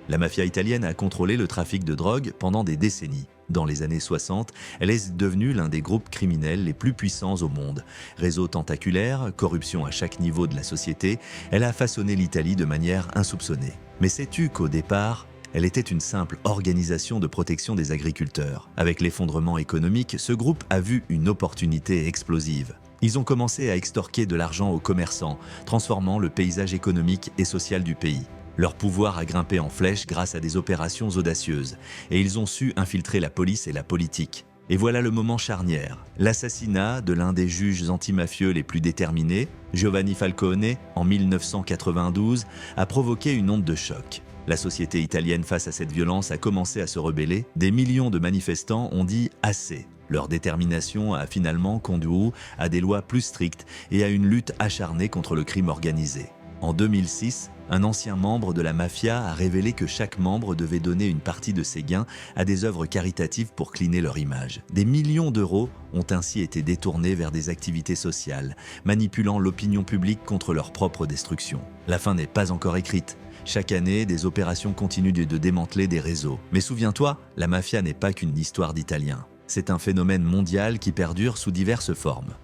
La mafia italienne a contrôlé le trafic de drogue pendant des décennies. Dans les années 60, elle est devenue l'un des groupes criminels les plus puissants au monde. Réseau tentaculaire, corruption à chaque niveau de la société, elle a façonné l'Italie de manière insoupçonnée. Mais sais-tu qu'au départ, elle était une simple organisation de protection des agriculteurs. Avec l'effondrement économique, ce groupe a vu une opportunité explosive. Ils ont commencé à extorquer de l'argent aux commerçants, transformant le paysage économique et social du pays. Leur pouvoir a grimpé en flèche grâce à des opérations audacieuses, et ils ont su infiltrer la police et la politique. Et voilà le moment charnière, l'assassinat de l'un des juges antimafieux les plus déterminés, Giovanni Falcone, en 1992, a provoqué une onde de choc. La société italienne face à cette violence a commencé à se rebeller, des millions de manifestants ont dit « assez ». Leur détermination a finalement conduit à des lois plus strictes et à une lutte acharnée contre le crime organisé. En 2006, un ancien membre de la mafia a révélé que chaque membre devait donner une partie de ses gains à des œuvres caritatives pour cleaner leur image. Des millions d'euros ont ainsi été détournés vers des activités sociales, manipulant l'opinion publique contre leur propre destruction. La fin n'est pas encore écrite. Chaque année, des opérations continuent de démanteler des réseaux. Mais souviens-toi, la mafia n'est pas qu'une histoire d'Italiens. C'est un phénomène mondial qui perdure sous diverses formes.